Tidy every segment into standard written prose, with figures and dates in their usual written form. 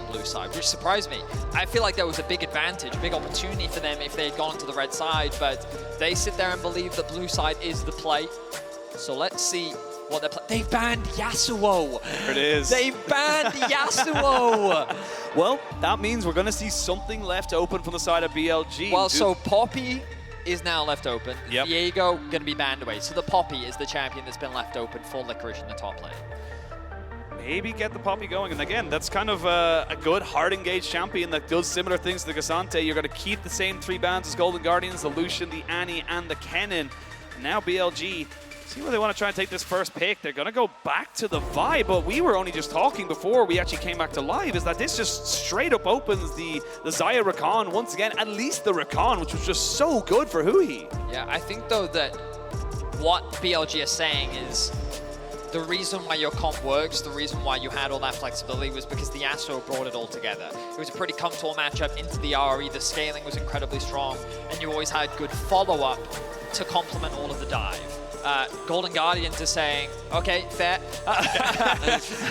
on blue side, which surprised me. I feel like there was a big advantage, a big opportunity for them if they had gone to the red side, but they sit there and believe that blue side is the play. So let's see what they're playing. They banned Yasuo. There it is. They banned Yasuo. Well, that means we're going to see something left open from the side of BLG. Well, so Poppy is now left open. Yep. Diego going to be banned away. So the Poppy is the champion that's been left open for Licorice in the top lane. Maybe get the Poppy going. And again, that's kind of a good, hard-engaged champion that does similar things to the Cassante. You're going to keep the same 3 bans as Golden Guardians, the Lucian, the Annie, and the Kennen. And now BLG, see where they want to try and take this first pick. They're going to go back to the Vi, but we were only just talking before we actually came back to live, is that this just straight up opens the Xayah Rakan once again, at least the Rakan, which was just so good for Hui. Yeah, I think though that what BLG is saying is the reason why your comp works, the reason why you had all that flexibility was because the Yasuo brought it all together. It was a pretty comfortable matchup into the RE, the scaling was incredibly strong, and you always had good follow-up to complement all of the dive. Golden Guardians are saying, okay, fair.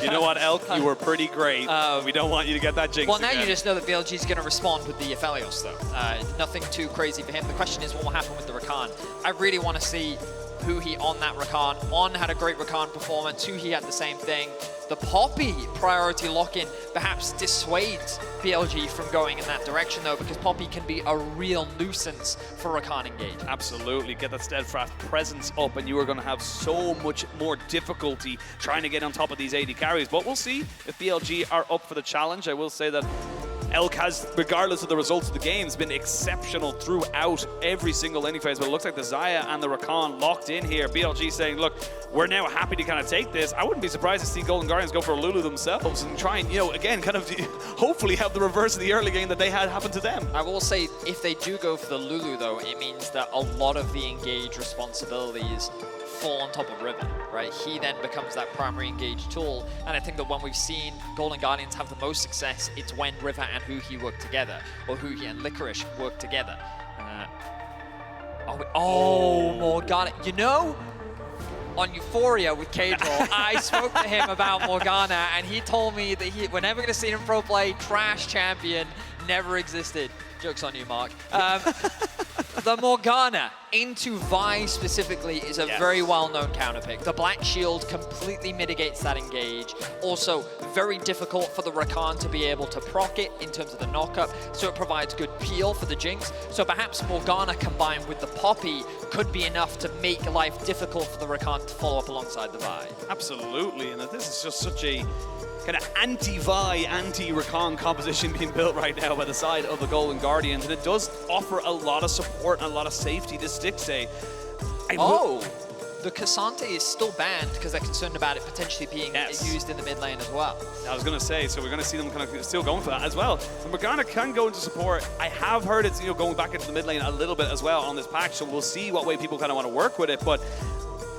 You know what, Elk? You were pretty great. We don't want you to get that jinx Well, now again. you just know that BLG is going to respond with the Aphelios, though. Nothing too crazy for him. The question is what will happen with the Rakan. I really want to see Hui on that Rakan. On had a great Rakan performance. Hui had the same thing. The Poppy priority lock-in perhaps dissuades BLG from going in that direction, though, because Poppy can be a real nuisance for Rakan engage. Absolutely, get that steadfast presence up and you are going to have so much more difficulty trying to get on top of these AD carries. But we'll see if BLG are up for the challenge. I will say that Elk has, regardless of the results of the games, been exceptional throughout every single laning phase, but it looks like the Xayah and the Rakan locked in here. BLG saying, look, we're now happy to kind of take this. I wouldn't be surprised to see Golden Guardians go for a Lulu themselves and try and, you know, again, kind of hopefully have the reverse of the early game that they had happen to them. I will say, if they do go for the Lulu, though, it means that a lot of the engage responsibilities fall on top of Riven, right? He then becomes that primary engage tool, and I think that when we've seen Golden Guardians have the most success, it's when River and Hui work together, or Hui and Licorice work together. Morgana. You know, on Euphoria with K-Draw, I spoke to him about Morgana, and he told me that we're never going to see him pro play, trash champion, never existed. Joke's on you, Mark. The Morgana into Vi specifically is a very well-known counter pick. The Black Shield completely mitigates that engage. Also, very difficult for the Rakan to be able to proc it in terms of the knockup, so it provides good peel for the Jinx. So perhaps Morgana combined with the Poppy could be enough to make life difficult for the Rakan to follow up alongside the Vi. Absolutely, and this is just such a kind of anti-Vi, anti-Rakan composition being built right now by the side of the Golden Guardians, and it does offer a lot of support and a lot of safety to Stixxay. The Cassante is still banned because they're concerned about it potentially being used in the mid lane as well. I was going to say, so we're going to see them kind of still going for that as well. So Morgana can go into support. I have heard it's, you know, going back into the mid lane a little bit as well on this patch, so we'll see what way people kind of want to work with it. But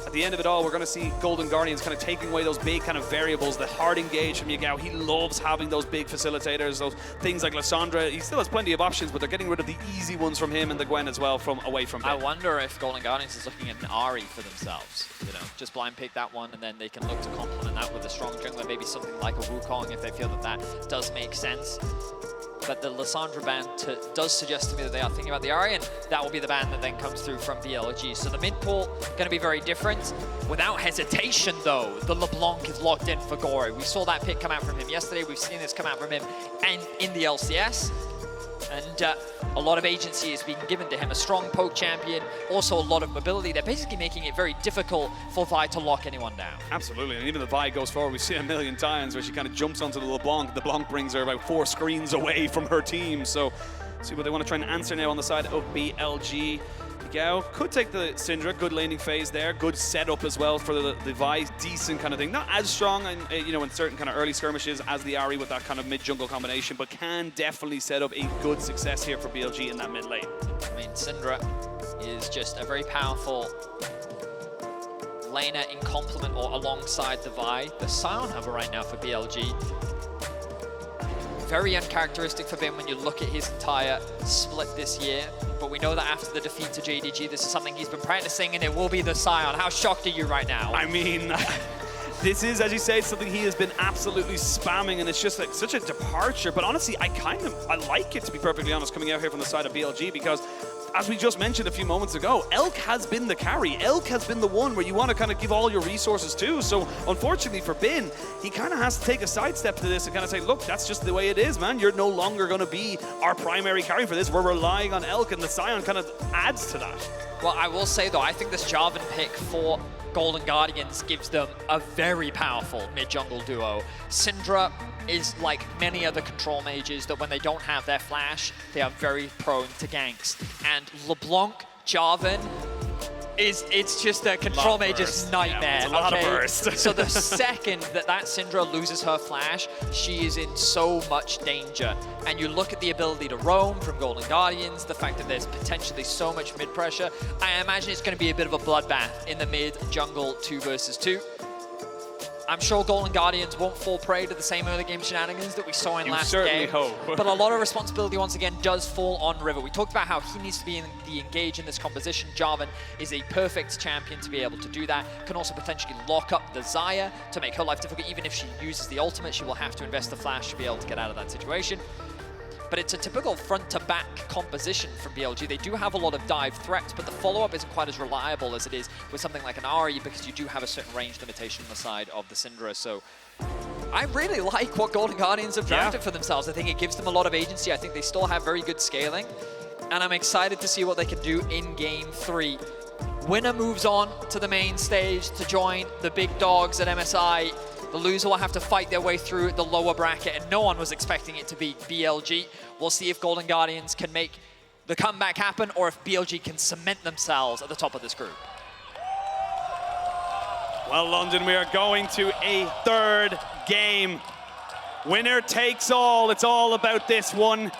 at the end of it all, we're going to see Golden Guardians kind of taking away those big kind of variables, the hard engage from Yagao. He loves having those big facilitators, those things like Lissandra. He still has plenty of options, but they're getting rid of the easy ones from him and the Gwen as well from away from I them. wonder if Golden Guardians is looking at an Ahri for themselves. You know, just blind pick that one, and then they can look to complement that with a strong jungler, maybe something like a Wukong if they feel that that does make sense. But the Lissandra ban does suggest to me that they are thinking about the Ahri, and that will be the ban that then comes through from BLG. So the mid pool going to be very different. Without hesitation, though, the LeBlanc is locked in for Gore. We saw that pick come out from him yesterday. We've seen this come out from him and in the LCS. And a lot of agency is being given to him. A strong poke champion, also a lot of mobility. They're basically making it very difficult for Vi to lock anyone down. Absolutely, and even the Vi goes forward. We've seen it a million times where she kind of jumps onto the LeBlanc. The LeBlanc brings her about 4 screens away from her team. So see what they want to try and answer now on the side of BLG. Gao could take the Syndra, good laning phase there, good setup as well for the Vi, decent kind of thing. Not as strong, you know, in certain kind of early skirmishes as the Ahri with that kind of mid-jungle combination, but can definitely set up a good success here for BLG in that mid lane. I mean, Syndra is just a very powerful laner in complement or alongside the Vi. The Sion Hover right now for BLG. Very uncharacteristic for Ben when you look at his entire split this year. But we know that after the defeat to JDG, this is something he's been practicing, and it will be the Sion. How shocked are you right now? I mean, This is, as you say, something he has been absolutely spamming, and it's just like such a departure. But honestly, I like it, to be perfectly honest, coming out here from the side of BLG, because as we just mentioned a few moments ago, Elk has been the carry. Elk has been the one where you want to kind of give all your resources to. So unfortunately for Bin, he kind of has to take a sidestep to this and kind of say, look, that's just the way it is, man. You're no longer going to be our primary carry for this. We're relying on Elk, and the Scion kind of adds to that. Well, I will say, though, I think this Jarvan pick for Golden Guardians gives them a very powerful mid-jungle duo. Syndra is like many other control mages that when they don't have their flash, they are very prone to ganks. And LeBlanc, Jarvan, it's just a control mage's nightmare. Yeah, it's a lot of burst. So the second that Syndra loses her flash, she is in so much danger. And you look at the ability to roam from Golden Guardians, the fact that there's potentially so much mid pressure, I imagine it's going to be a bit of a bloodbath in the mid jungle 2 versus 2. I'm sure Golden Guardians won't fall prey to the same early game shenanigans that we saw in last game. You certainly hope. But a lot of responsibility, once again, does fall on River. We talked about how he needs to be engaged in this composition. Jarvan is a perfect champion to be able to do that. Can also potentially lock up the Xayah to make her life difficult. Even if she uses the ultimate, she will have to invest the flash to be able to get out of that situation. But it's a typical front-to-back composition from BLG. They do have a lot of dive threats, but the follow-up isn't quite as reliable as it is with something like an Ahri, because you do have a certain range limitation on the side of the Syndra. So I really like what Golden Guardians have drafted for themselves. I think it gives them a lot of agency. I think they still have very good scaling, and I'm excited to see what they can do in Game 3. Winner moves on to the main stage to join the big dogs at MSI. The loser will have to fight their way through the lower bracket, and no one was expecting it to be BLG. We'll see if Golden Guardians can make the comeback happen, or if BLG can cement themselves at the top of this group. Well, London, we are going to a third game. Winner takes all. It's all about this one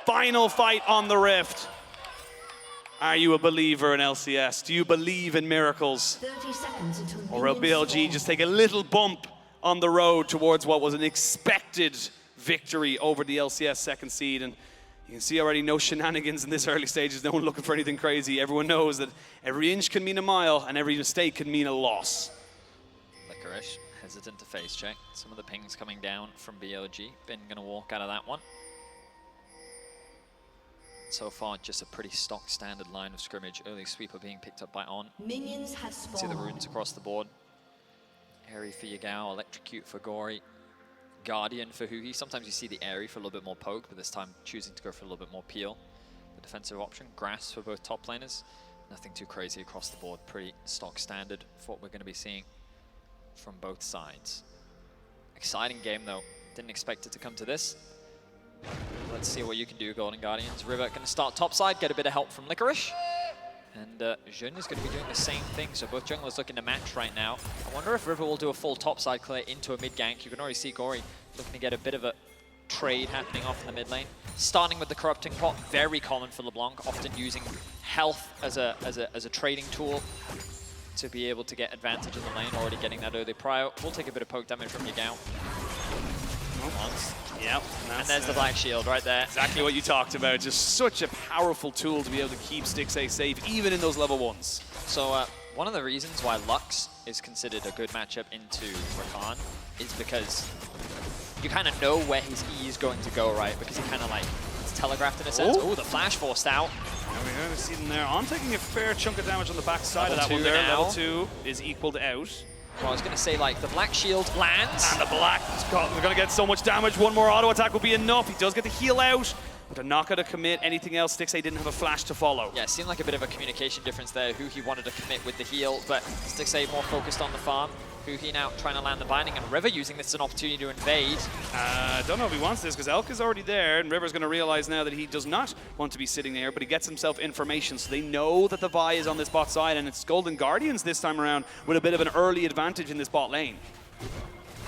final fight on the Rift. Are you a believer in LCS? Do you believe in miracles? 30 seconds until or will BLG just take a little bump on the road towards what was an expected victory over the LCS second seed? And you can see already no shenanigans in this early stages. No one looking for anything crazy. Everyone knows that every inch can mean a mile and every mistake can mean a loss. Licorice hesitant to face check. Some of the pings coming down from BLG. Bin gonna walk out of that one. So far, just a pretty stock standard line of scrimmage. Early sweeper being picked up by On. Minions have spawned. See the runes across the board. Airy for Yagao, Electrocute for Gory, Guardian for Huhi. Sometimes you see the Airy for a little bit more poke, but this time choosing to go for a little bit more peel. The defensive option, Grass for both top laners. Nothing too crazy across the board. Pretty stock standard for what we're going to be seeing from both sides. Exciting game though. Didn't expect it to come to this. Let's see what you can do, Golden Guardians. River going to start topside, get a bit of help from Licorice. And Jun is going to be doing the same thing, so both junglers looking to match right now. I wonder if River will do a full topside clear into a mid gank. You can already see Gory looking to get a bit of a trade happening off in the mid lane. Starting with the Corrupting Pot, very common for LeBlanc, often using health as a trading tool to be able to get advantage in the lane, already getting that early prio. We'll take a bit of poke damage from Yagao. Once. Yep. And there's the Black Shield right there. Exactly what you talked about. Just such a powerful tool to be able to keep Stixxay safe, even in those level 1s. So one of the reasons why Lux is considered a good matchup into Rakan is because you kind of know where his E is going to go, right? Because he kind of like, it's telegraphed in a sense. Oh, the flash forced out. Yeah, we heard see them there. On taking a fair chunk of damage on the back side of that one there. Now. Level 2 is equaled out. Well, I was going to say, like, the Black Shield lands. And the Black, they're going to get so much damage. One more auto attack will be enough. He does get the heal out, but they're not going to commit anything else. Stixxay didn't have a flash to follow. Yeah, it seemed like a bit of a communication difference there. Huhi wanted to commit with the heal, but Stixxay more focused on the farm. Huhi now trying to land the binding, and River using this as an opportunity to invade. I don't know if he wants this, because Elk is already there, and River's going to realize now that he does not want to be sitting there, but he gets himself information, so they know that the Vi is on this bot side, and it's Golden Guardians this time around with a bit of an early advantage in this bot lane.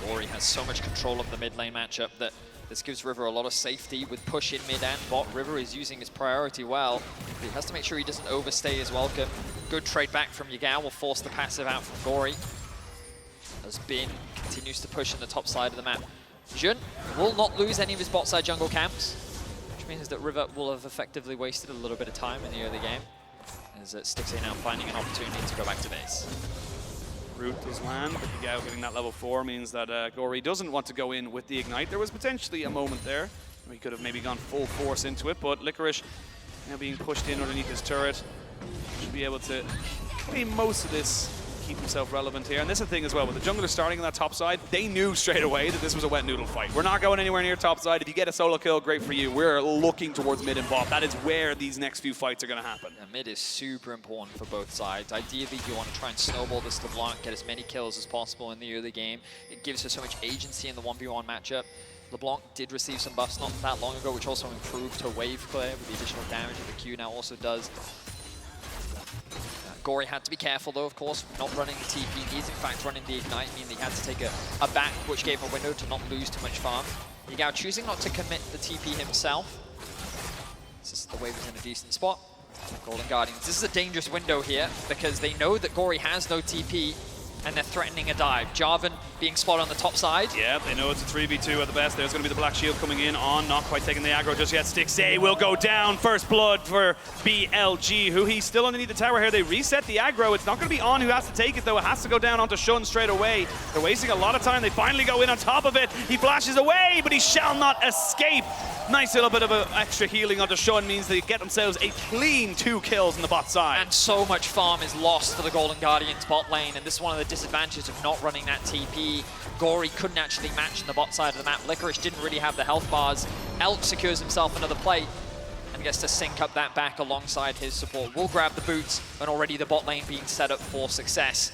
Gory has so much control of the mid lane matchup that this gives River a lot of safety with push in mid and bot. River is using his priority well, but he has to make sure he doesn't overstay his welcome. Good trade back from Yagao will force the passive out from Gory. As Bin continues to push in the top side of the map. Jun will not lose any of his bot side jungle camps, which means that River will have effectively wasted a little bit of time in the early game, as Stixxay now finding an opportunity to go back to base. Root does land, but Yagao getting that level 4 means that Gory doesn't want to go in with the Ignite. There was potentially a moment there where he could have maybe gone full force into it, but Licorice now being pushed in underneath his turret should be able to claim most of this, keep himself relevant here. And this is the thing as well, with the jungler starting on that top side, they knew straight away that this was a wet noodle fight. We're not going anywhere near top side. If you get a solo kill, great for you. We're looking towards mid and bot. That is where these next few fights are going to happen. Yeah, mid is super important for both sides. Ideally, you want to try and snowball this LeBlanc, get as many kills as possible in the early game. It gives her so much agency in the 1v1 matchup. LeBlanc did receive some buffs not that long ago, which also improved her wave clear with the additional damage that the Q now also does. Gory had to be careful though, of course, not running the TP. He's in fact running the Ignite, meaning he had to take a back, which gave him a window to not lose too much farm. Yagao choosing not to commit the TP himself. The wave is in a decent spot. Golden Guardians, this is a dangerous window here because they know that Gory has no TP and they're threatening a dive. Jarvan being spotted on the top side. Yeah, they know it's a 3v2 at the best. There's going to be the Black Shield coming in on, not quite taking the aggro just yet. Stixxay will go down. First blood for BLG, who he's still underneath the tower here. They reset the aggro. It's not going to be On who has to take it, though. It has to go down onto Shun straight away. They're wasting a lot of time. They finally go in on top of it. He flashes away, but he shall not escape. Nice little bit of extra healing onto Shun means they get themselves a clean 2 kills on the bot side. And so much farm is lost for the Golden Guardians bot lane, and this is one of the disadvantages of not running that TP. Gory couldn't actually match in the bot side of the map. Licorice didn't really have the health bars. Elk secures himself another plate and gets to sync up that back alongside his support. Will grab the boots, and already the bot lane being set up for success.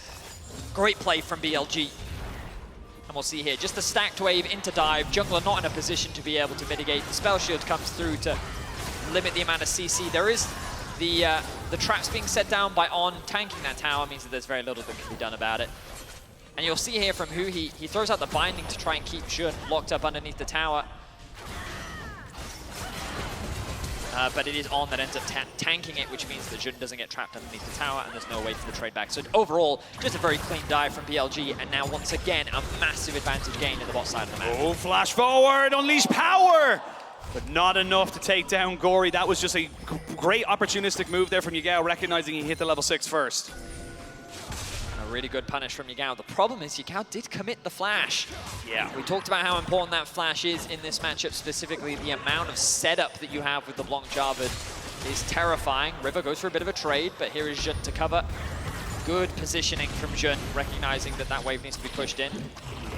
Great play from BLG. And we'll see here, just the stacked wave into dive. Jungler not in a position to be able to mitigate. The spell shield comes through to limit the amount of CC. There is the traps being set down by On. Tanking that tower means that there's very little that can be done about it. And you'll see here from Hu, he throws out the binding to try and keep Shun locked up underneath the tower. But it is On that ends up tanking it, which means that Jun doesn't get trapped underneath the tower, and there's no way for the trade back. So overall, just a very clean dive from BLG, and now once again, a massive advantage gain in the bot side of the map. Oh, flash forward, unleash power! But not enough to take down Gory. That was just a great opportunistic move there from Yagao, recognizing he hit the level 6 first. A really good punish from Yagao. The problem is Yagao did commit the flash. Yeah. We talked about how important that flash is in this matchup, specifically the amount of setup that you have with the LeBlanc Jarvan is terrifying. River goes for a bit of a trade, but here is Jun to cover. Good positioning from Jun, recognizing that that wave needs to be pushed in.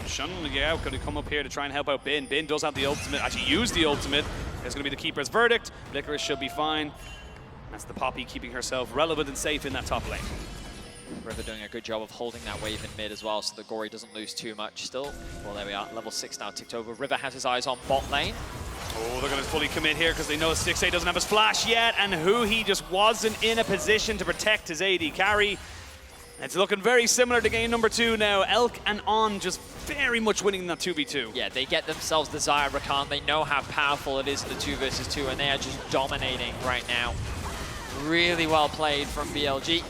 Shun and Yagao going to come up here to try and help out Bin. Bin does have the ultimate, actually used the ultimate. There's going to be the Keeper's verdict. Licorice should be fine. That's the Poppy keeping herself relevant and safe in that top lane. River doing a good job of holding that wave in mid as well, so that Gory doesn't lose too much still. Well, there we are, level 6 now ticked over. River has his eyes on bot lane. Oh, they're going to fully commit here because they know Stixxay doesn't have his flash yet, and Hu, he just wasn't in a position to protect his AD carry. It's looking very similar to game number 2 now. Elk and On just very much winning that 2v2. Yeah, they get themselves the Xayah Rakan. They know how powerful it is in the 2 versus 2, and they are just dominating right now. Really well played from BLG.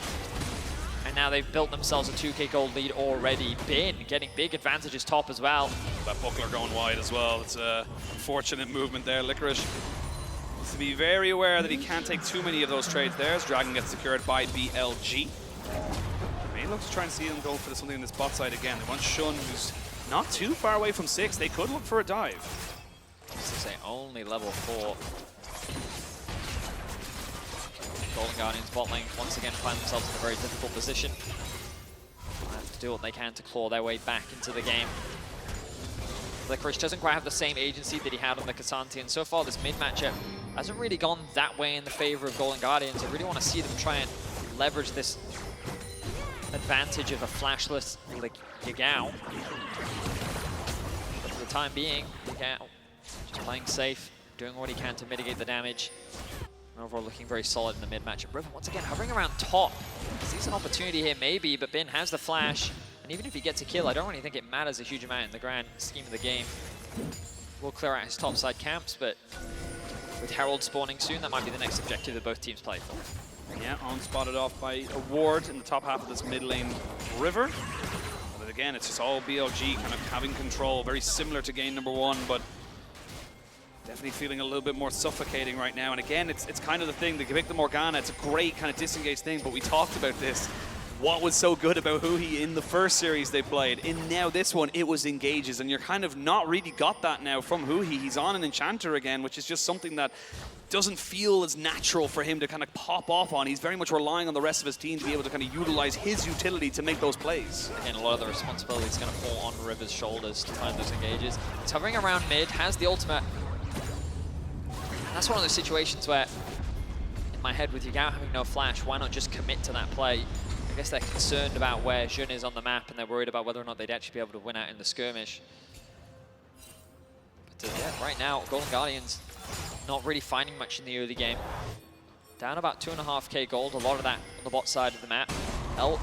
And now they've built themselves a 2k gold lead already. Bin getting big advantages top as well. That buckler going wide as well. It's a unfortunate movement there. Licorice needs to be very aware that he can't take too many of those trades there as Dragon gets secured by BLG. They may look to try and see them go for something in this bot side again. They want Shun, who's not too far away from 6. They could look for a dive. Stixxay only level 4. Golden Guardians bot lane once again find themselves in a very difficult position. They have to do what they can to claw their way back into the game. Licorice doesn't quite have the same agency that he had on the K'Sante, and so far this mid matchup hasn't really gone that way in the favor of Golden Guardians. I really want to see them try and leverage this advantage of a flashless Yagao. But for the time being, Yagao just playing safe, doing what he can to mitigate the damage. Overall looking very solid in the mid matchup. River once again hovering around top. Sees an opportunity here maybe, but Bin has the flash. And even if he gets a kill, I don't really think it matters a huge amount in the grand scheme of the game. We'll clear out his topside camps, but with Herald spawning soon, that might be the next objective that both teams play for. Yeah, On spotted off by a ward in the top half of this mid lane River. But again, it's just all BLG kind of having control, very similar to game number 1, but definitely feeling a little bit more suffocating right now. And again, it's kind of the thing, the Victor Morgana, it's a great kind of disengaged thing, but we talked about this. what was so good about Huhi in the first series they played. In now this one, it was engages, and you're kind of not really got that now from Huhi. He's on an Enchanter again, which is just something that doesn't feel as natural for him to kind of pop off on. He's very much relying on the rest of his team to be able to kind of utilize his utility to make those plays. Again, a lot of the responsibility is going to fall on River's shoulders to find those engages. He's hovering around mid, has the ultimate. And that's one of those situations where, in my head, with Yagao having no flash, why not just commit to that play? I guess they're concerned about where Jun is on the map, and they're worried about whether or not they'd actually be able to win out in the skirmish. But yeah, right now, Golden Guardians not really finding much in the early game. Down about 2.5k gold, a lot of that on the bot side of the map. Elk,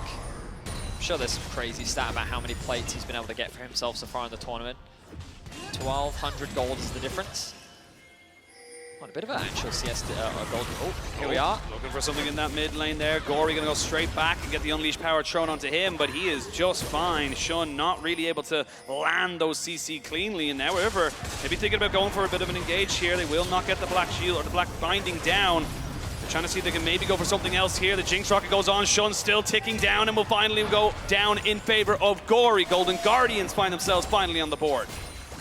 I'm sure there's some crazy stat about how many plates he's been able to get for himself so far in the tournament. 1,200 gold is the difference. On a bit of an actual CS gold. Oh, here we are. Looking for something in that mid lane there. Gory gonna go straight back and get the Unleashed Power thrown onto him, but he is just fine. Shun not really able to land those CC cleanly, and now River maybe thinking about going for a bit of an engage here. They will not get the Black Shield or the Black Binding down. They're trying to see if they can maybe go for something else here. The Jinx Rocket goes on. Shun still ticking down and will finally go down in favor of Gory. Golden Guardians find themselves finally on the board.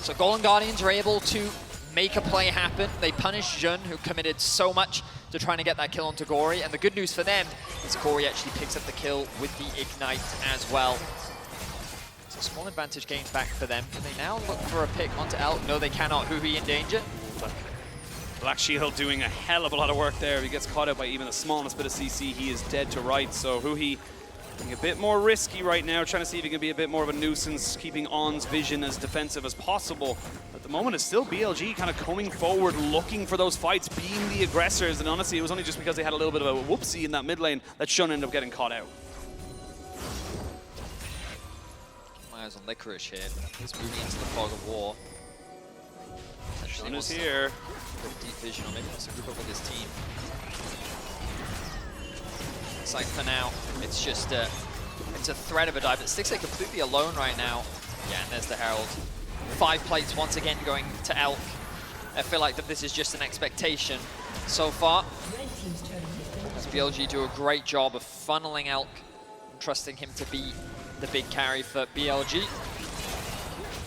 So Golden Guardians are able to make a play happen. They punish Jun, who committed so much to trying to get that kill onto Gory. And the good news for them is Gory actually picks up the kill with the Ignite as well. So small advantage gained back for them. Can they now look for a pick onto Elk? No, they cannot. Huhi in danger. Black Shield doing a hell of a lot of work there. If he gets caught out by even the smallest bit of CC, he is dead to rights. So Huhi being a bit more risky right now, trying to see if he can be a bit more of a nuisance, keeping On's vision as defensive as possible. At the moment, it's still BLG kind of coming forward, looking for those fights, being the aggressors, and honestly, it was only just because they had a little bit of a whoopsie in that mid lane that Shun ended up getting caught out. My eyes on Licorice here. He's moving into the fog of war. Shun is here. Deep vision, or maybe wants to group up with his team. It's like for now, it's just it's a threat of a dive. It sticks it completely alone right now. Yeah, and there's the Herald. 5 plates once again going to Elk. I feel like that this is just an expectation so far. As BLG do a great job of funneling Elk and trusting him to be the big carry for BLG.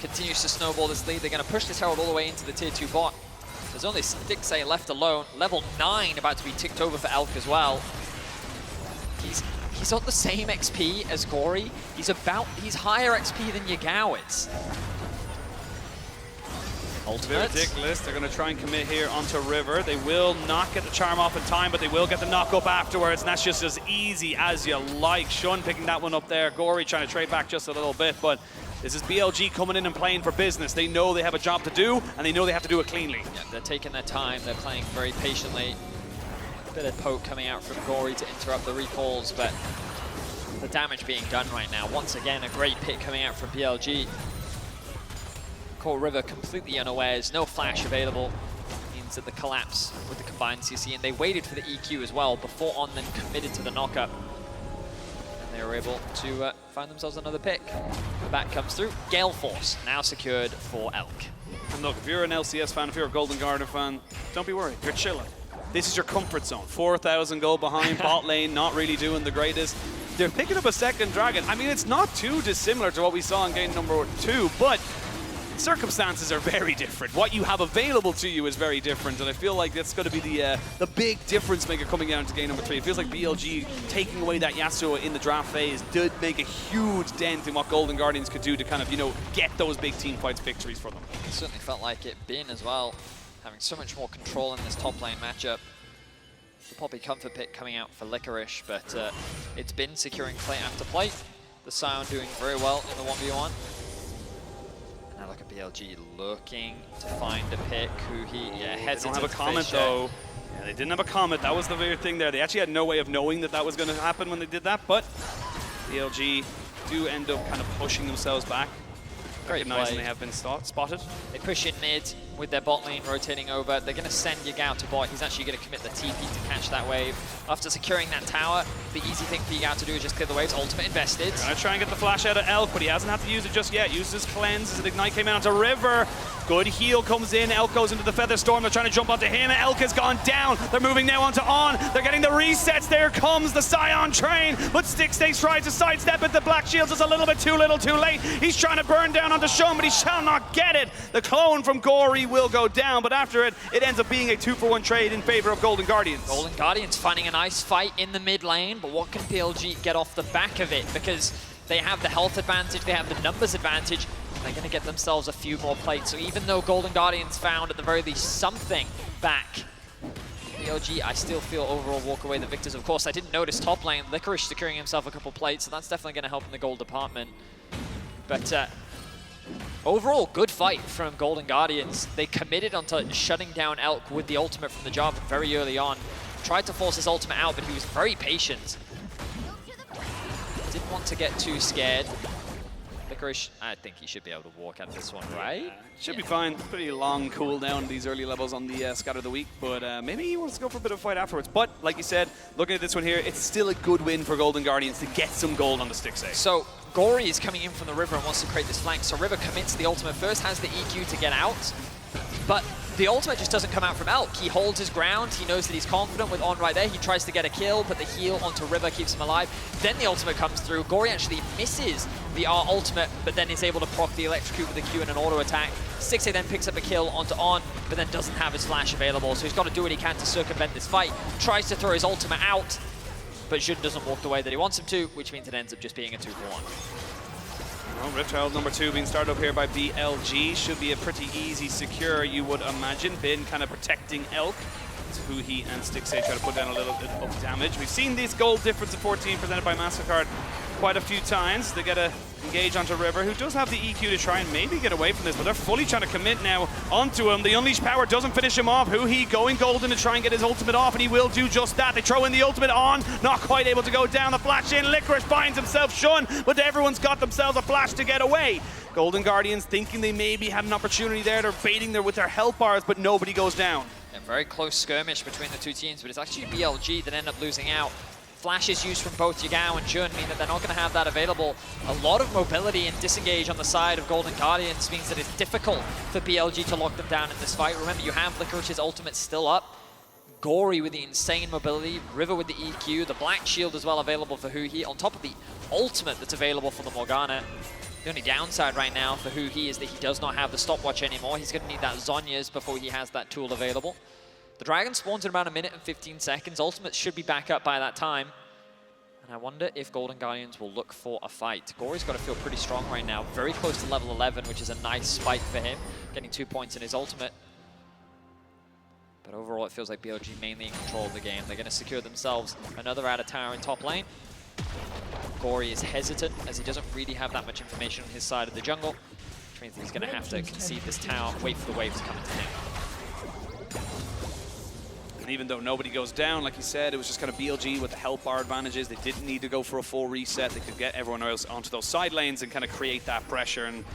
Continues to snowball this lead. They're going to push this Herald all the way into the tier 2 bot. There's only Stixay left alone. Level 9 about to be ticked over for Elk as well. He's on the same XP as Gory. He's higher XP than Yagao is. Ultimate. Ridiculous. They're going to try and commit here onto River. They will not get the charm off in time, but they will get the knock up afterwards, and that's just as easy as you like. Shun picking that one up there. Gory trying to trade back just a little bit, but this is BLG coming in and playing for business. They know they have a job to do, and they know they have to do it cleanly. Yeah, they're taking their time. They're playing very patiently. A bit of poke coming out from Gory to interrupt the recalls, but the damage being done right now. Once again, a great pick coming out from BLG. Caught River completely unawares, no flash available. Means that the collapse with the combined CC, and they waited for the EQ as well before On then committed to the knockup. And they were able to find themselves another pick. The back comes through. Gale Force now secured for Elk. And look, if you're an LCS fan, if you're a Golden Guardian fan, don't be worried, you're chilling. This is your comfort zone. 4,000 gold behind, bot lane, not really doing the greatest. They're picking up a second dragon. I mean, it's not too dissimilar to what we saw in game number 2, but circumstances are very different. What you have available to you is very different, and I feel like that's going to be the big difference maker coming out into game number 3. It feels like BLG taking away that Yasuo in the draft phase did make a huge dent in what Golden Guardians could do to kind of, you know, get those big team fights victories for them. It certainly felt like it been as well, having so much more control in this top lane matchup. The Poppy Comfort pick coming out for Licorice, but it's been securing plate after plate. The Scion doing very well in the 1v1. Now look at BLG looking to find a pick. Who he heads they don't into have a comment though. Yeah, they didn't have a comment. That was the weird thing there. They actually had no way of knowing that that was going to happen when they did that, but BLG do end up kind of pushing themselves back. Great Recognizing play. they have been spotted. They push in mid. with their bot lane rotating over. They're going to send Yagao to bot. He's actually going to commit the TP to catch that wave. After securing that tower, the easy thing for Yagao to do is just clear the waves. Ultimate invested. Gonna try and get the flash out of Elk, but he hasn't had to use it just yet. Uses his cleanse as the Ignite came in onto River. Good heal comes in. Elk goes into the Feather Storm. They're trying to jump onto him. Elk has gone down. They're moving now onto On. They're getting the resets. There comes the Scion train, but Stickstay tries to sidestep it. The Black Shields is a little bit too little too late. He's trying to burn down onto Shun, but he shall not get it. The clone from Gory will go down, but after it, it ends up being a 2-for-1 trade in favor of Golden Guardians. Golden Guardians finding a nice fight in the mid lane, but what can BLG get off the back of it? Because they have the health advantage, they have the numbers advantage, and they're going to get themselves a few more plates. So even though Golden Guardians found at the very least something back, BLG, I still feel overall walk away the victors. Of course, I didn't notice top lane. Licorice securing himself a couple plates, so that's definitely going to help in the gold department. But overall, good fight from Golden Guardians. They committed onto shutting down Elk with the ultimate from the Jarvan very early on. Tried to force his ultimate out, but he was very patient. Didn't want to get too scared. Licorice, I think he should be able to walk out this one, right? Should be fine. Pretty long cooldown these early levels on the Scatter of the Week, but maybe he wants to go for a bit of a fight afterwards. But like you said, looking at this one here, it's still a good win for Golden Guardians to get some gold on the Stickstay. So Gory is coming in from the River and wants to create this flank. So River commits the ultimate first, has the EQ to get out, but the ultimate just doesn't come out from Elk. He holds his ground. He knows that he's confident with On right there. He tries to get a kill, but the heal onto River keeps him alive. Then the ultimate comes through. Gory actually misses the R ultimate, but then is able to proc the electrocute with the Q and an auto attack. Stickstay then picks up a kill onto On, but then doesn't have his flash available. So he's got to do what he can to circumvent this fight. Tries to throw his ultimate out, but Jun doesn't walk the way that he wants him to, which means it ends up just being a 2-for-1. Well, Riptide number 2 being started up here by BLG. Should be a pretty easy secure, you would imagine. Bin kind of protecting Elk. It's who he and Stickstay try to put down a little bit of damage. We've seen this gold difference of 14 presented by MasterCard quite a few times. They get a engage onto River, who does have the EQ to try and maybe get away from this, but they're fully trying to commit now onto him. The Unleashed Power doesn't finish him off. Who he going golden to try and get his ultimate off, and he will do just that. They throw in the ultimate On, not quite able to go down. The flash in, Licorice finds himself Shun, but everyone's got themselves a flash to get away. Golden Guardians thinking they maybe had an opportunity there. They're baiting there with their health bars, but nobody goes down. A very close skirmish between the two teams, but it's actually BLG that end up losing out. Flashes used from both Yagao and Jun mean that they're not going to have that available. A lot of mobility and disengage on the side of Golden Guardians means that it's difficult for BLG to lock them down in this fight. Remember, you have Licorice's ultimate still up. Gory with the insane mobility, River with the EQ, the Black Shield as well available for Huhi, on top of the ultimate that's available for the Morgana. The only downside right now for Huhi is that he does not have the stopwatch anymore. He's going to need that Zhonya's before he has that tool available. The Dragon spawns in about 1 minute and 15 seconds. Ultimate should be back up by that time. And I wonder if Golden Guardians will look for a fight. Gory's got to feel pretty strong right now. Very close to level 11, which is a nice spike for him. Getting 2 points in his ultimate. But overall, it feels like BLG mainly in control of the game. They're going to secure themselves another outer tower in top lane. Gory is hesitant, as he doesn't really have that much information on his side of the jungle. Which means that he's going to have to concede this tower, wait for the wave to come into him. And even though nobody goes down, like you said, it was just kind of BLG with the health bar advantages. They didn't need to go for a full reset. They could get everyone else onto those side lanes and kind of create that pressure. And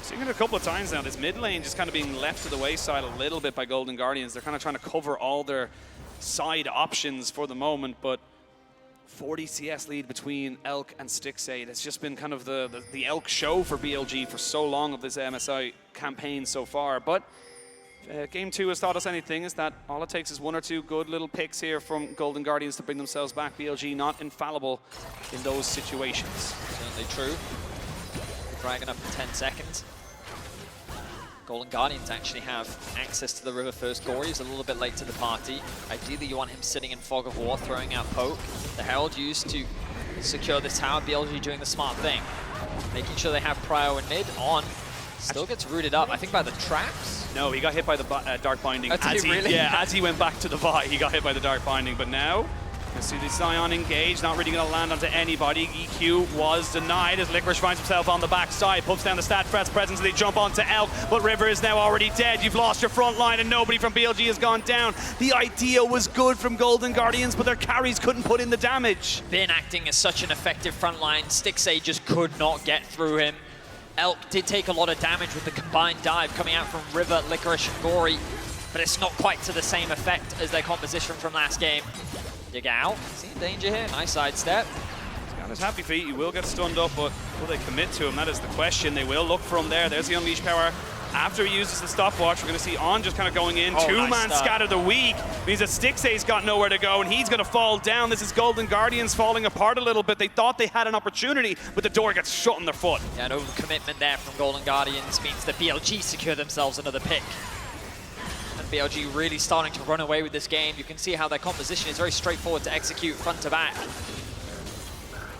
seeing it a couple of times now, this mid lane just kind of being left to the wayside a little bit by Golden Guardians. They're kind of trying to cover all their side options for the moment, but 40 CS lead between Elk and Stickstay. It's just been kind of the Elk show for BLG for so long of this MSI campaign so far. But Game 2 has taught us anything, is that all it takes is 1 or 2 good little picks here from Golden Guardians to bring themselves back. BLG not infallible in those situations. Certainly true. Dragon up to 10 seconds. Golden Guardians actually have access to the River first. Gory is a little bit late to the party. Ideally, you want him sitting in Fog of War, throwing out Poke. The Herald used to secure this tower. BLG doing the smart thing. Making sure they have Prio and mid on. Still gets rooted up, I think, by the traps? No, he got hit by the Dark Binding. Really? Yeah, as he went back to the VOD, he got hit by the Dark Binding. But now, you see the Scion engage, not really going to land onto anybody. EQ was denied as Licorice finds himself on the backside, puts down the Statfrat's presence, and they jump onto Elk. But River is now already dead. You've lost your front line, and nobody from BLG has gone down. The idea was good from Golden Guardians, but their carries couldn't put in the damage. Bin acting as such an effective front line. Stickstay just could not get through him. Elk did take a lot of damage with the combined dive coming out from River, Licorice, and Gory, but it's not quite to the same effect as their composition from last game. Yagao, seeing danger here, nice sidestep. He's got his happy feet, he will get stunned up, but will they commit to him? That is the question. They will look for him there. There's the Unleash power. After he uses the stopwatch, we're going to see On just kind of going in. Two-man scatter the weak. Means that Stixay's got nowhere to go, and he's going to fall down. This is Golden Guardians falling apart a little bit. They thought they had an opportunity, but the door gets shut on their foot. Yeah, an overcommitment there from Golden Guardians means that BLG secure themselves another pick. And BLG really starting to run away with this game. You can see how their composition is very straightforward to execute front to back.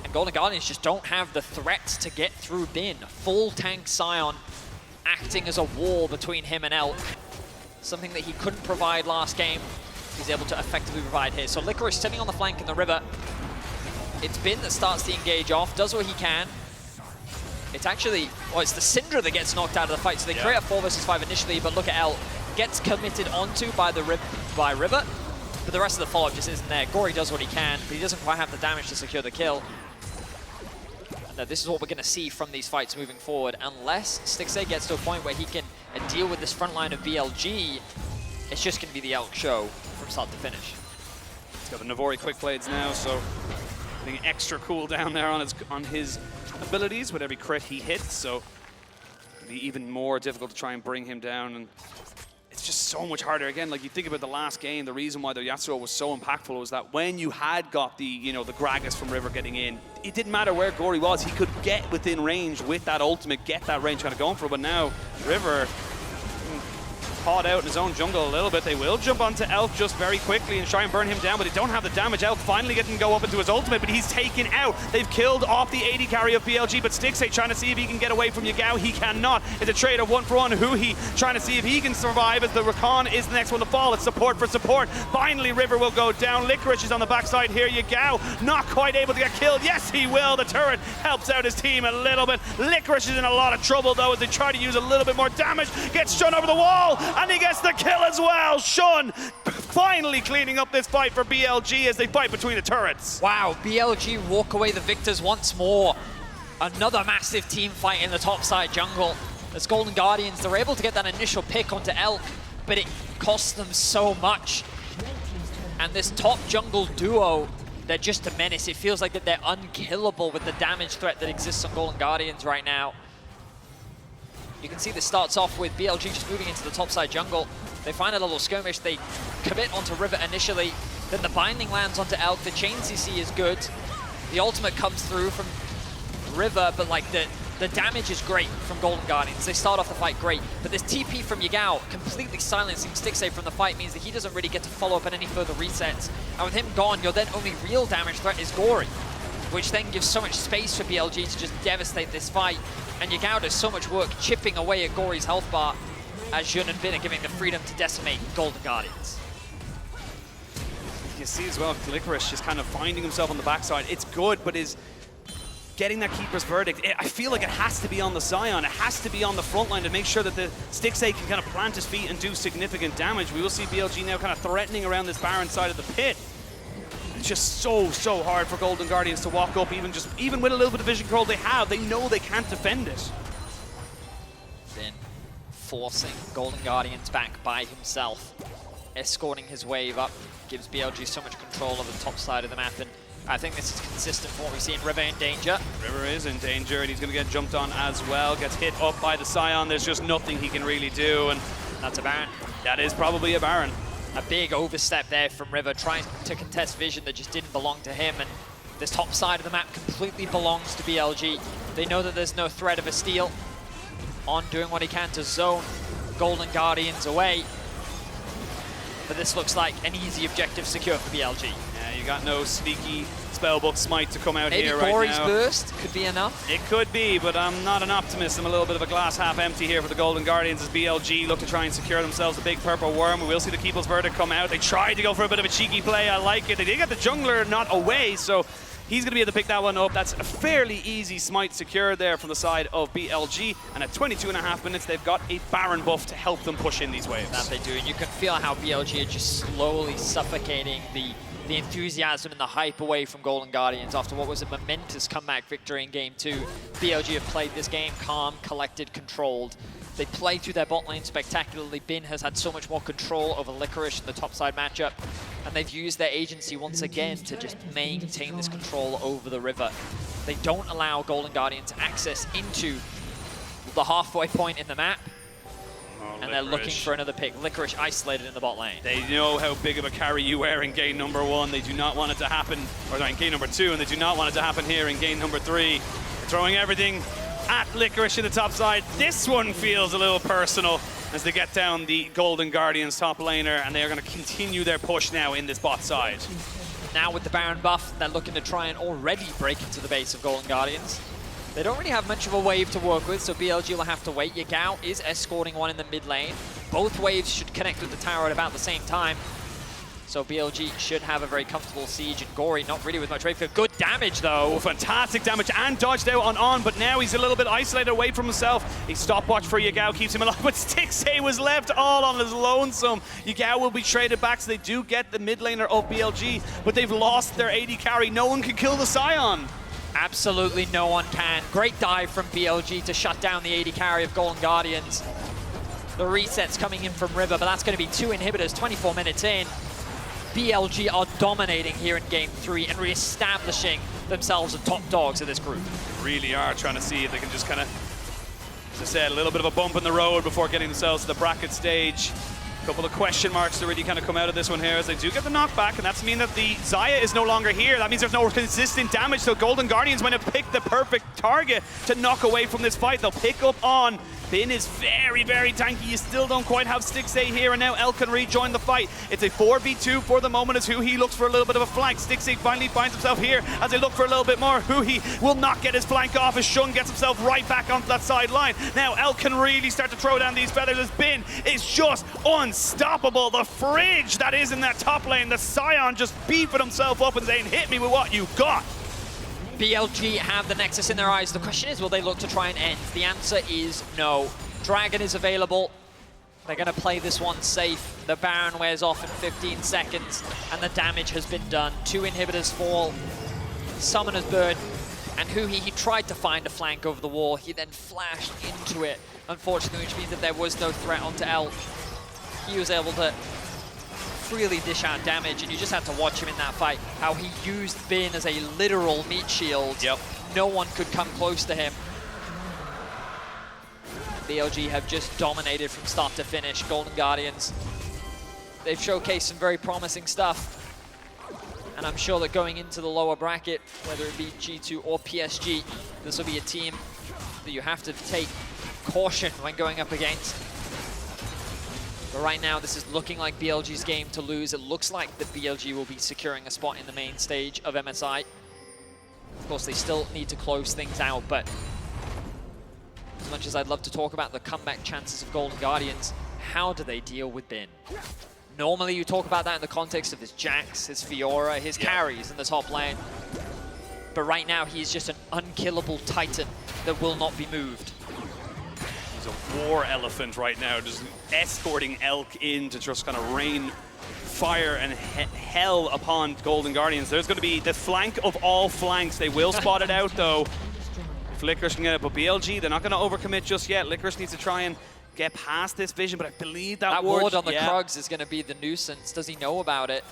And Golden Guardians just don't have the threats to get through Bin. Full tank Scion acting as a wall between him and Elk. Something that he couldn't provide last game, he's able to effectively provide here. So Licorice sitting on the flank in the river. It's Bin that starts the engage off, does what he can. It's actually, well, it's the Syndra that gets knocked out of the fight. So they create a 4 versus 5 initially, but look at Elk. Gets committed onto by River, but the rest of the follow-up just isn't there. Gory does what he can, but he doesn't quite have the damage to secure the kill. And this is what we're going to see from these fights moving forward. Unless Stixay gets to a point where he can deal with this front line of BLG, it's just going to be the Elk show from start to finish. He's got the Navori quick blades now, so getting extra cooldown there on his abilities with every crit he hits, so it'll be even more difficult to try and bring him down. And it's just so much harder. Again, like you think about the last game, the reason why the Yasuo was so impactful was that when you had got the, you know, the Gragas from River getting in, it didn't matter where Gory was, he could get within range with that ultimate, get that range kind of going for it. But now, River caught out in his own jungle a little bit. They will jump onto Elk just very quickly and try and burn him down, but they don't have the damage. Elk finally getting go up into his ultimate, but he's taken out. They've killed off the AD carry of BLG, but Stixay trying to see if he can get away from Yagao. He cannot. It's a trade of 1-for-1. Huhi trying to see if he can survive as the Rakan is the next one to fall. It's support for support. Finally, River will go down. Licorice is on the backside here. Yagao not quite able to get killed. Yes, he will. The turret helps out his team a little bit. Licorice is in a lot of trouble, though, as they try to use a little bit more damage. Gets Shun over the wall, and he gets the kill as well. Shun finally cleaning up this fight for BLG as they fight between the turrets. Wow, BLG walk away the victors once more. Another massive team fight in the top side jungle. As Golden Guardians, they're able to get that initial pick onto Elk, but it costs them so much. And this top jungle duo, they're just a menace. It feels like that they're unkillable with the damage threat that exists on Golden Guardians right now. You can see this starts off with BLG just moving into the topside jungle. They find a little skirmish, they commit onto River initially, then the binding lands onto Elk, the chain CC is good. The ultimate comes through from River, but like the damage is great from Golden Guardians. They start off the fight great, but this TP from Yagao completely silencing Stixay from the fight means that he doesn't really get to follow up on any further resets. And with him gone, your then only real damage threat is Gory, which then gives so much space for BLG to just devastate this fight. And Yagao does so much work chipping away at Gory's health bar as Jun and Bin are giving the freedom to decimate Golden Guardians. You see as well, Licorice just kind of finding himself on the backside. It's good, but is getting that Keeper's Verdict. I feel like it has to be on the Scion. It has to be on the front line to make sure that the Stixay can kind of plant his feet and do significant damage. We will see BLG now kind of threatening around this Baron side of the pit. It's just so hard for Golden Guardians to walk up, even with a little bit of vision control they know they can't defend it. Bin forcing Golden Guardians back by himself, escorting his wave up, gives BLG so much control of the top side of the map, and I think this is consistent from what we've seen. River in danger. River is in danger, and he's going to get jumped on as well. Gets hit up by the Scion. There's just nothing he can really do, and that's a Baron. That is probably a Baron. A big overstep there from River, trying to contest vision that just didn't belong to him, and this top side of the map completely belongs to BLG. They know that there's no threat of a steal. On doing what he can to zone Golden Guardians away, but this looks like an easy objective secure for BLG. Yeah, you got no sneaky spellbook smite to come out here right now. Maybe Gory's burst could be enough. It could be, but I'm not an optimist. I'm a little bit of a glass half empty here for the Golden Guardians as BLG look to try and secure themselves a big purple worm. We will see the Keeple's Verdict come out. They tried to go for a bit of a cheeky play. I like it. They did get the jungler not away, so he's going to be able to pick that one up. That's a fairly easy smite secured there from the side of BLG. And at 22.5 minutes, they've got a Baron buff to help them push in these waves. That they do. And you can feel how BLG are just slowly suffocating the the enthusiasm and the hype away from Golden Guardians after what was a momentous comeback victory in Game 2. BLG have played this game calm, collected, controlled. They play through their bot lane spectacularly. Bin has had so much more control over Licorice in the topside matchup, and they've used their agency once again to just maintain this control over the river. They don't allow Golden Guardians access into the halfway point in the map, and they're looking for another pick. Licorice isolated in the bot lane. They know how big of a carry you were in game number 1. They do not want it to happen, or in game number 2, and they do not want it to happen here in game number 3. They're throwing everything at Licorice in the top side. This one feels a little personal as they get down the Golden Guardians top laner, and they are going to continue their push now in this bot side. Now with the Baron buff, they're looking to try and already break into the base of Golden Guardians. They don't really have much of a wave to work with, so BLG will have to wait. Yagao is escorting one in the mid lane. Both waves should connect with the tower at about the same time. So BLG should have a very comfortable siege, and Gory not really with much rate for good damage though. Oh, fantastic damage and dodged out on, but now he's a little bit isolated away from himself. A stopwatch for Yagao keeps him alive, but Stixxay was left all on his lonesome. Yagao will be traded back, so they do get the mid laner of BLG, but they've lost their AD carry. No one can kill the Scion. Absolutely no one can. Great dive from BLG to shut down the AD carry of Golden Guardians. The reset's coming in from River, but that's going to be 2 inhibitors 24 minutes in. BLG are dominating here in Game 3 and re-establishing themselves as top dogs of this group. They really are trying to see if they can just kind of, as I said, a little bit of a bump in the road before getting themselves to the bracket stage. A couple of question marks to really kind of come out of this one here as they do get the knockback, and that's mean that the Xayah is no longer here. That means there's no consistent damage, so Golden Guardians might have picked the perfect target to knock away from this fight. They'll pick up on Bin is very, very tanky. You still don't quite have Stixxay here, and now El can rejoin the fight. It's a 4v2 for the moment as Huhi looks for a little bit of a flank. Stixxay finally finds himself here as they look for a little bit more. Huhi will not get his flank off as Shun gets himself right back onto that sideline. Now El can really start to throw down these feathers as Bin is just unstoppable. The fridge that is in that top lane, the Scion just beefing himself up and saying, hit me with what you got. BLG have the Nexus in their eyes. The question is, will they look to try and end? The answer is no. Dragon is available. They're going to play this one safe. The Baron wears off in 15 seconds, and the damage has been done. 2 inhibitors fall. Summoner's Bird. And Huhi, he tried to find a flank over the wall. He then flashed into it, unfortunately, which means that there was no threat onto El. He was able to freely dish out damage, and you just had to watch him in that fight, how he used Bin as a literal meat shield. Yep. No one could come close to him. BLG have just dominated from start to finish. Golden Guardians, they've showcased some very promising stuff, and I'm sure that going into the lower bracket, whether it be G2 or PSG, this will be a team that you have to take caution when going up against. But right now, this is looking like BLG's game to lose. It looks like that BLG will be securing a spot in the main stage of MSI. Of course, they still need to close things out, but as much as I'd love to talk about the comeback chances of Golden Guardians, how do they deal with Bin? Normally, you talk about that in the context of his Jax, his Fiora, his carries in the top lane. But right now, he's just an unkillable Titan that will not be moved. He's a war elephant right now, just escorting Elk in to just kind of rain fire and hell upon Golden Guardians. There's going to be the flank of all flanks. They will spot it out, though. If Licorice can get it, but BLG, they're not going to overcommit just yet. Licorice needs to try and get past this vision, but I believe that ward on the Krugs is going to be the nuisance. Does he know about it?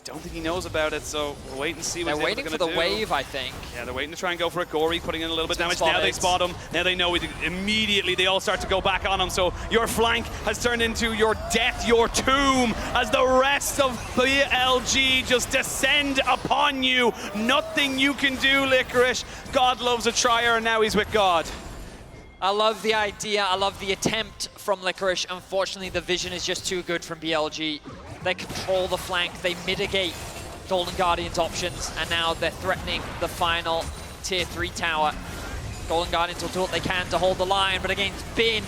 Don't think he knows about it, so we'll wait and see what they're waiting for the wave, I think. Yeah, they're waiting to try and go for it. Gory putting in a little bit of damage. Now they spot him. Now they know immediately they all start to go back on him. So your flank has turned into your death, your tomb, as the rest of BLG just descend upon you. Nothing you can do, Licorice. God loves a trier, and now he's with God. I love the idea. I love the attempt from Licorice. Unfortunately, the vision is just too good from BLG. They control the flank, they mitigate Golden Guardians' options, and now they're threatening the final tier 3 tower. Golden Guardians will do what they can to hold the line, but against Bin,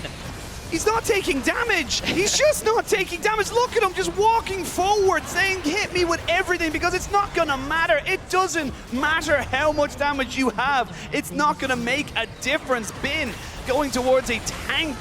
he's not taking damage. He's just not taking damage. Look at him just walking forward, saying, hit me with everything, because it's not going to matter. It doesn't matter how much damage you have. It's not going to make a difference. Bin going towards a tank.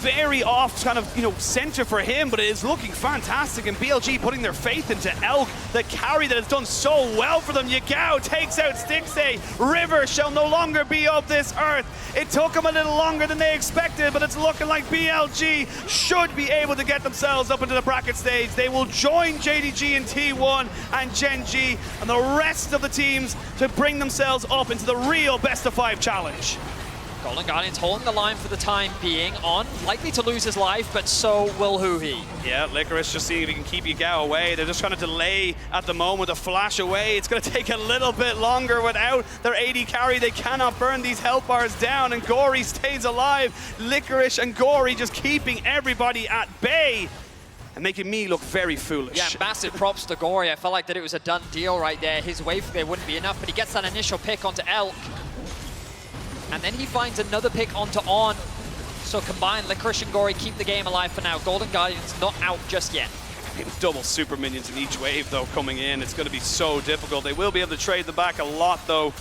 very off kind of, center for him, but it is looking fantastic. And BLG putting their faith into Elk, the carry that has done so well for them. Yagao takes out Stixay. River shall no longer be of this earth. It took them a little longer than they expected, but it's looking like BLG should be able to get themselves up into the bracket stage. They will join JDG and T1 and Gen G and the rest of the teams to bring themselves up into the real best of 5 challenge. Golden Guardians holding the line for the time being on, likely to lose his life, but so will Huhi. Yeah, Licorice just seeing if he can keep Yagao away. They're just trying to delay at the moment, a flash away. It's going to take a little bit longer without their AD carry. They cannot burn these health bars down, and Gory stays alive. Licorice and Gory just keeping everybody at bay and making me look very foolish. Yeah, massive props to Gory. I felt like that it was a done deal right there. His wave there wouldn't be enough, but he gets that initial pick onto Elk. And then he finds another pick onto On. So combined, Licorice and Gory keep the game alive for now. Golden Guardians not out just yet. Double super minions in each wave, though, coming in. It's going to be so difficult. They will be able to trade them back a lot, though,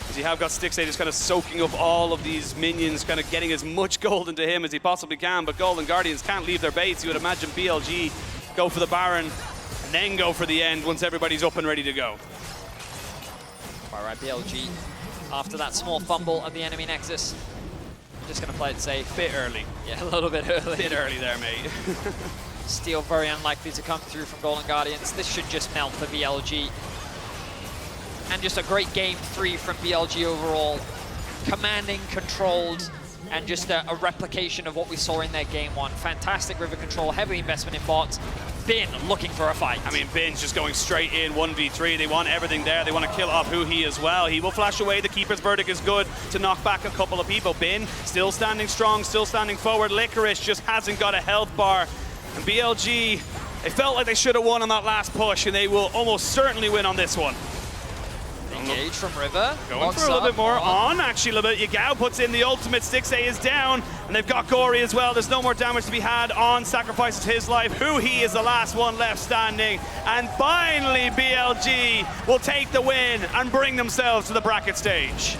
as you have got Stixay just kind of soaking up all of these minions, kind of getting as much gold into him as he possibly can. But Golden Guardians can't leave their base. You would imagine BLG go for the Baron and then go for the end once everybody's up and ready to go. All right, BLG. After that small fumble at the enemy Nexus, just going to play it safe. Bit early. Yeah, a little bit early. Bit early there, mate. Steal very unlikely to come through from Golden Guardians. This should just melt for BLG. And just a great game 3 from BLG overall. Commanding, controlled, and just a replication of what we saw in their game 1. Fantastic river control, heavy investment in bots. Bin looking for a fight. I mean, Bin's just going straight in 1v3. They want everything there. They want to kill off Huhi as well. He will flash away. The Keeper's Verdict is good to knock back a couple of people. Bin still standing strong, still standing forward. Licorice just hasn't got a health bar. And BLG, they felt like they should have won on that last push, and they will almost certainly win on this one. Engage from River. Going for a little bit more on, actually, a little bit. Yagao puts in the ultimate. Stixay is down, and they've got Gory as well. There's no more damage to be had. On sacrifices his life. Huhi is the last one left standing. And finally, BLG will take the win and bring themselves to the bracket stage.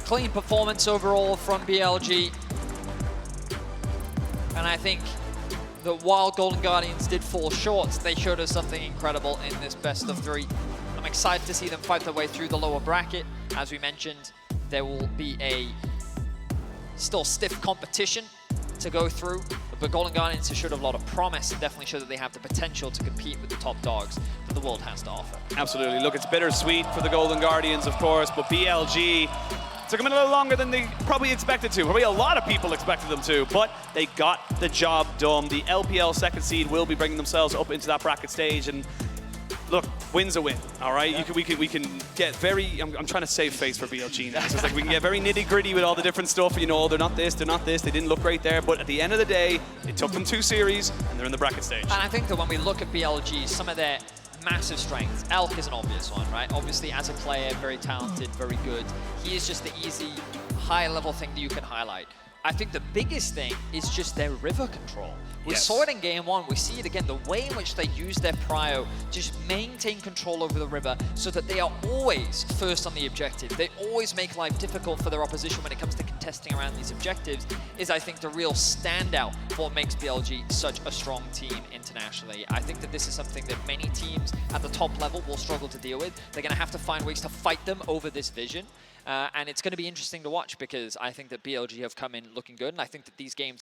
Clean performance overall from BLG. And I think that while Golden Guardians did fall short, they showed us something incredible in this best of 3. I'm excited to see them fight their way through the lower bracket. As we mentioned, there will be a still stiff competition to go through, but Golden Guardians have showed a lot of promise and definitely show that they have the potential to compete with the top dogs that the world has to offer. Absolutely. Look, it's bittersweet for the Golden Guardians, of course, but BLG took them a little longer than they probably expected to. Probably a lot of people expected them to, but they got the job done. The LPL second seed will be bringing themselves up into that bracket stage, and look, win's a win, all right? Yeah. We can get very, I'm trying to save face for BLG now. So it's like we can get very nitty gritty with all the different stuff, they're not this, they didn't look great there, but at the end of the day, it took them 2 series, and they're in the bracket stage. And I think that when we look at BLG, some of their massive strengths. Elk is an obvious one, right? Obviously, as a player, very talented, very good. He is just the easy, high-level thing that you can highlight. I think the biggest thing is just their river control. We saw it in game 1, we see it again, the way in which they use their prio, just maintain control over the river so that they are always first on the objective. They always make life difficult for their opposition when it comes to contesting around these objectives, is I think the real standout for what makes BLG such a strong team internationally. I think that this is something that many teams at the top level will struggle to deal with. They're going to have to find ways to fight them over this vision. And it's going to be interesting to watch because I think that BLG have come in looking good, and I think that these games